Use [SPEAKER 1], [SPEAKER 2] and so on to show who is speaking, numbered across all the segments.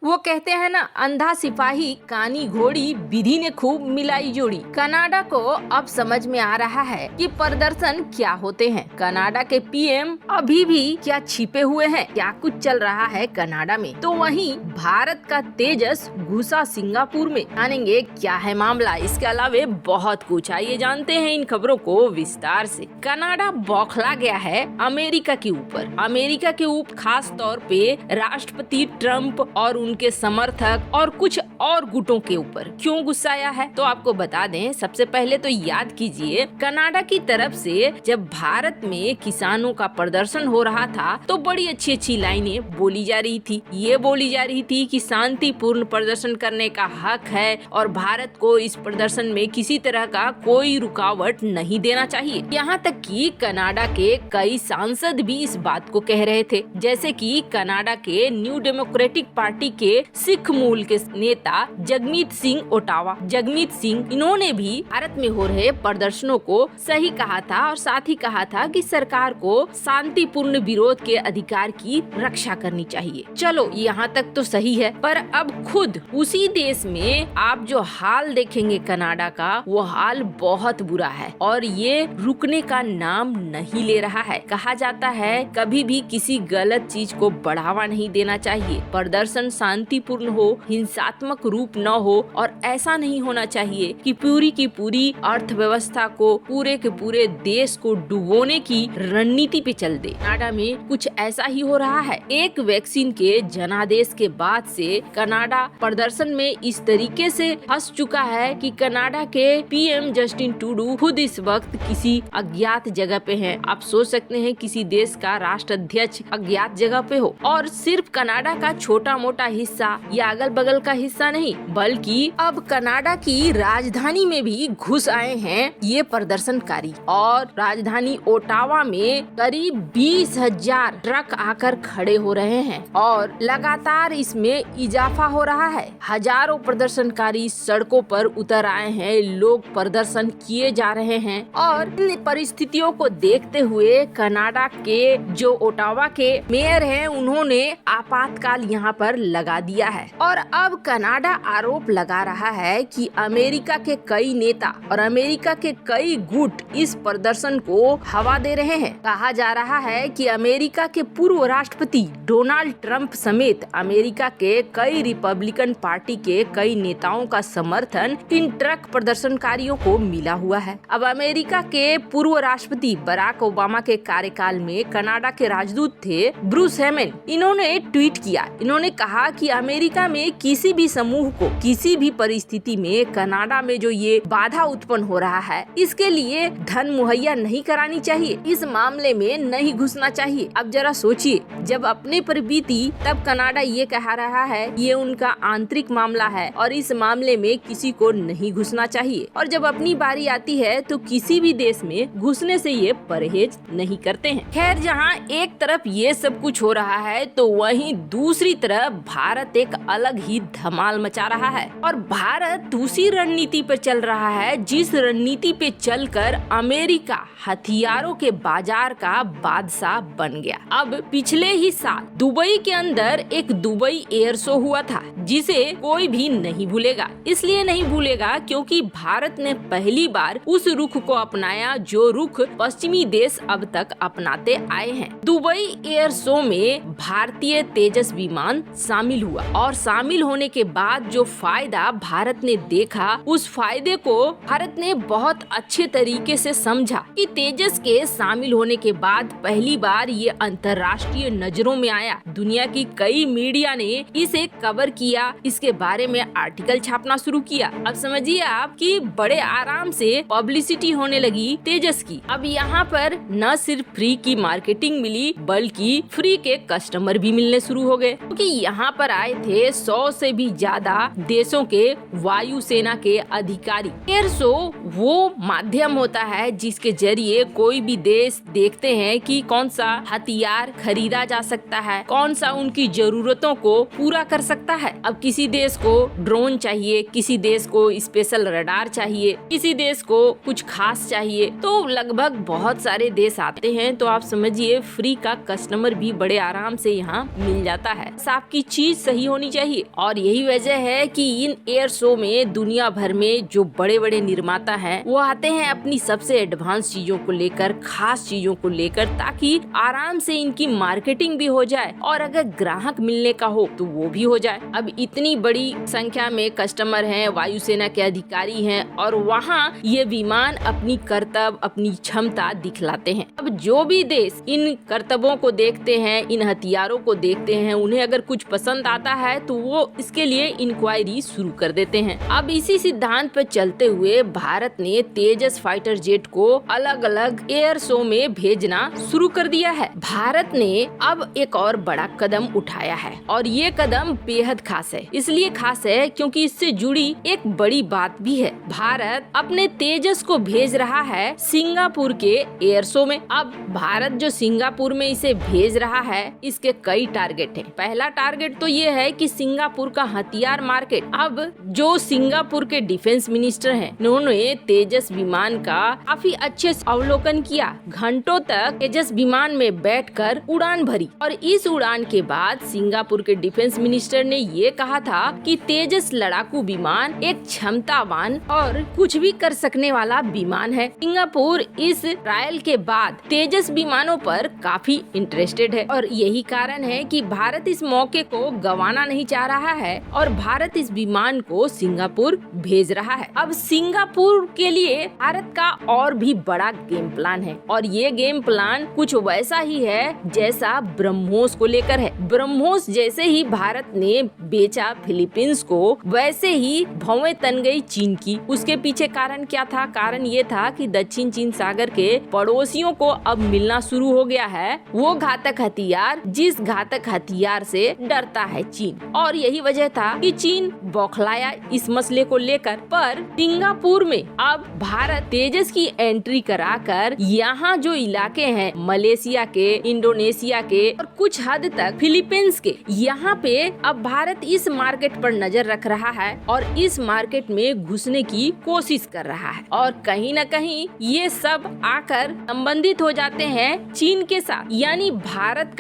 [SPEAKER 1] वो कहते हैं ना, अंधा सिपाही कानी घोड़ी, विधि ने खूब मिलाई जोड़ी। कनाडा को अब समझ में आ रहा है कि प्रदर्शन क्या होते हैं। कनाडा के पीएम अभी भी क्या छिपे हुए हैं, क्या कुछ चल रहा है कनाडा में। तो वहीं भारत का तेजस घुसा सिंगापुर में, जानेंगे क्या है मामला। इसके अलावा बहुत कुछ, आइए जानते हैं इन खबरों को विस्तार से। कनाडा बौखला गया है अमेरिका के ऊपर। अमेरिका के ऊपर खास तौर पे राष्ट्रपति ट्रंप और उनके समर्थक और कुछ और गुटों के ऊपर क्यों गुस्साया है, तो आपको बता दें। सबसे पहले तो याद कीजिए, कनाडा की तरफ से जब भारत में किसानों का प्रदर्शन हो रहा था तो बड़ी अच्छी अच्छी लाइनें बोली जा रही थी। ये बोली जा रही थी कि शांतिपूर्ण प्रदर्शन करने का हक है और भारत को इस प्रदर्शन में किसी तरह का कोई रुकावट नहीं देना चाहिए। यहाँ तक कि कनाडा के कई सांसद भी इस बात को कह रहे थे, जैसे कि कनाडा के न्यू डेमोक्रेटिक पार्टी के सिख मूल के नेता जगमीत सिंह ओटावा। जगमीत सिंह, इन्होंने भी भारत में हो रहे प्रदर्शनों को सही कहा था और साथ ही कहा था कि सरकार को शांतिपूर्ण विरोध के अधिकार की रक्षा करनी चाहिए। चलो यहाँ तक तो सही है, पर अब खुद उसी देश में आप जो हाल देखेंगे कनाडा का, वो हाल बहुत बुरा है और ये रुकने का नाम नहीं ले रहा है। कहा जाता है कभी भी किसी गलत चीज को बढ़ावा नहीं देना चाहिए। प्रदर्शन शांतिपूर्ण हो, हिंसात्मक रूप न हो और ऐसा नहीं होना चाहिए कि पूरी की पूरी अर्थव्यवस्था को, पूरे के पूरे देश को डुबोने की रणनीति पे चल दे। कनाडा में कुछ ऐसा ही हो रहा है। एक वैक्सीन के जनादेश के बाद से कनाडा प्रदर्शन में इस तरीके से फंस चुका है कि कनाडा के पीएम जस्टिन ट्रूडो खुद इस वक्त किसी अज्ञात जगह पे हैं। आप सोच सकते हैं किसी देश का राष्ट्राध्यक्ष अज्ञात जगह पे हो, और सिर्फ कनाडा का छोटा मोटा हिस्सा या अगल बगल का हिस्सा नहीं, बल्कि अब कनाडा की राजधानी में भी घुस आए हैं ये प्रदर्शनकारी। और राजधानी ओटावा में करीब 20,000 ट्रक आकर खड़े हो रहे हैं और लगातार इसमें इजाफा हो रहा है। हजारों प्रदर्शनकारी सड़कों पर उतर आए हैं, लोग प्रदर्शन किए जा रहे हैं और इन परिस्थितियों को देखते हुए कनाडा के जो ओटावा के मेयर हैं, उन्होंने आपातकाल यहाँ पर लगा दिया है। और अब कनाडा आरोप लगा रहा है कि अमेरिका के कई नेता और अमेरिका के कई गुट इस प्रदर्शन को हवा दे रहे हैं। कहा जा रहा है कि अमेरिका के पूर्व राष्ट्रपति डोनाल्ड ट्रंप समेत अमेरिका के कई रिपब्लिकन पार्टी के कई नेताओं का समर्थन इन ट्रक प्रदर्शनकारियों को मिला हुआ है। अब अमेरिका के पूर्व राष्ट्रपति बराक ओबामा के कार्यकाल में कनाडा के राजदूत थे ब्रूस हेमन, इन्होंने ट्वीट किया। इन्होंने कहा कि अमेरिका में किसी भी समूह को किसी भी परिस्थिति में कनाडा में जो ये बाधा उत्पन्न हो रहा है, इसके लिए धन मुहैया नहीं करानी चाहिए, इस मामले में नहीं घुसना चाहिए। अब जरा सोचिए, जब अपने पर बीती तब कनाडा ये कह रहा है ये उनका आंतरिक मामला है और इस मामले में किसी को नहीं घुसना चाहिए, और जब अपनी बारी आती है तो किसी भी देश में घुसने से ये परहेज नहीं करते हैं। खैर, जहाँ एक तरफ ये सब कुछ हो रहा है तो वहीं दूसरी तरफ भारत एक अलग ही धमाल मचा रहा है और भारत उसी रणनीति पर चल रहा है जिस रणनीति पे चलकर अमेरिका हथियारों के बाजार का बादशाह बन गया। अब पिछले ही साल दुबई के अंदर एक दुबई एयर शो हुआ था जिसे कोई भी नहीं भूलेगा। इसलिए नहीं भूलेगा क्योंकि भारत ने पहली बार उस रुख को अपनाया जो रुख पश्चिमी देश अब तक अपनाते आए हैं। दुबई एयर शो में भारतीय तेजस विमान शामिल हुआ और शामिल होने के बाद जो फायदा भारत ने देखा, उस फायदे को भारत ने बहुत अच्छे तरीके से समझा कि तेजस के शामिल होने के बाद पहली बार ये अंतर्राष्ट्रीय नजरों में आया। दुनिया की कई मीडिया ने इसे कवर किया, इसके बारे में आर्टिकल छापना शुरू किया। अब समझिए आप कि बड़े आराम से पब्लिसिटी होने लगी तेजस की। अब यहाँ पर न सिर्फ फ्री की मार्केटिंग मिली बल्कि फ्री के कस्टमर भी मिलने शुरू हो गए, क्योंकि यहाँ पर आए थे 100 से भी ज्यादा देशों के वायुसेना के अधिकारी। एयर शो वो माध्यम होता है जिसके जरिए कोई भी देश देखते हैं कि कौन सा हथियार खरीदा जा सकता है, कौन सा उनकी जरूरतों को पूरा कर सकता है। अब किसी देश को ड्रोन चाहिए, किसी देश को स्पेशल रडार चाहिए, किसी देश को कुछ खास चाहिए, तो लगभग बहुत सारे देश आते हैं। तो आप समझिए फ्री का कस्टमर भी बड़े आराम से यहाँ मिल जाता है। आपकी चीज चीज सही होनी चाहिए। और यही वजह है कि इन एयर शो में दुनिया भर में जो बड़े बड़े निर्माता हैं वो आते हैं अपनी सबसे एडवांस चीजों को लेकर, खास चीजों को लेकर, ताकि आराम से इनकी मार्केटिंग भी हो जाए और अगर ग्राहक मिलने का हो तो वो भी हो जाए। अब इतनी बड़ी संख्या में कस्टमर हैं, वायुसेना के अधिकारी हैं और वहाँ ये विमान अपनी कर्तव्य, अपनी क्षमता दिखलाते हैं। अब जो भी देश इन कर्तव्यों को देखते हैं, इन हथियारों को देखते हैं, उन्हें अगर कुछ पसंद आता है तो वो इसके लिए इंक्वायरी शुरू कर देते हैं। अब इसी सिद्धांत पर चलते हुए भारत ने तेजस फाइटर जेट को अलग अलग एयर शो में भेजना शुरू कर दिया है। भारत ने अब एक और बड़ा कदम उठाया है और ये कदम बेहद खास है। इसलिए खास है क्योंकि इससे जुड़ी एक बड़ी बात भी है। भारत अपने तेजस को भेज रहा है सिंगापुर के एयर शो में। अब भारत जो सिंगापुर में इसे भेज रहा है, इसके कई टारगेट हैं। पहला टारगेट तो ये है कि सिंगापुर का हथियार मार्केट। अब जो सिंगापुर के डिफेंस मिनिस्टर हैं, उन्होंने तेजस विमान का काफी अच्छे से अवलोकन किया। घंटों तक तेजस विमान में बैठकर उड़ान भरी और इस उड़ान के बाद सिंगापुर के डिफेंस मिनिस्टर ने ये कहा था कि तेजस लड़ाकू विमान एक क्षमतावान और कुछ भी कर सकने वाला विमान है। सिंगापुर इस ट्रायल के बाद तेजस विमानों पर काफी इंटरेस्टेड है और यही कारण है कि भारत इस मौके को गंवाना नहीं चाह रहा है और भारत इस विमान को सिंगापुर भेज रहा है। अब सिंगापुर के लिए भारत का और भी बड़ा गेम प्लान है और ये गेम प्लान कुछ वैसा ही है जैसा ब्रह्मोस को लेकर है। ब्रह्मोस जैसे ही भारत ने बेचा फिलीपींस को, वैसे ही भौवें तन गई चीन की। उसके पीछे कारण क्या था? कारण ये था कि दक्षिण चीन सागर के पड़ोसियों को अब मिलना शुरू हो गया है वो घातक हथियार, जिस घातक हथियार से डरता है चीन। और यही वजह था कि चीन बौखलाया इस मसले को लेकर। पर सिंगापुर में अब भारत तेजस की एंट्री कराकर यहाँ जो इलाके हैं मलेशिया के, इंडोनेशिया के और कुछ हद तक फिलीपींस के, यहाँ पे अब भारत इस मार्केट पर नजर रख रहा है और इस मार्केट में घुसने की कोशिश कर रहा है। और कहीं न कहीं ये सब आकर संबंधित हो जाते हैं चीन के साथ। यानी भारत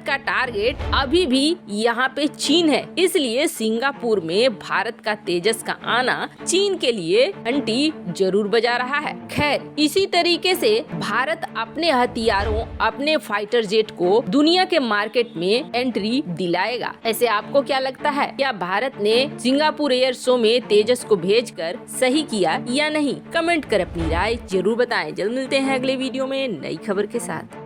[SPEAKER 1] का टारगेट अभी भी यहाँ पे चीन है। इसलिए सिंगापुर में भारत का तेजस का आना चीन के लिए घंटी जरूर बजा रहा है। खैर, इसी तरीके से भारत अपने हथियारों, अपने फाइटर जेट को दुनिया के मार्केट में एंट्री दिलाएगा। ऐसे आपको क्या लगता है? क्या भारत ने सिंगापुर एयर शो में तेजस को भेजकर सही किया या नहीं? कमेंट कर अपनी राय जरूर बताएं। जल्द मिलते हैं अगले वीडियो में नई खबर के साथ।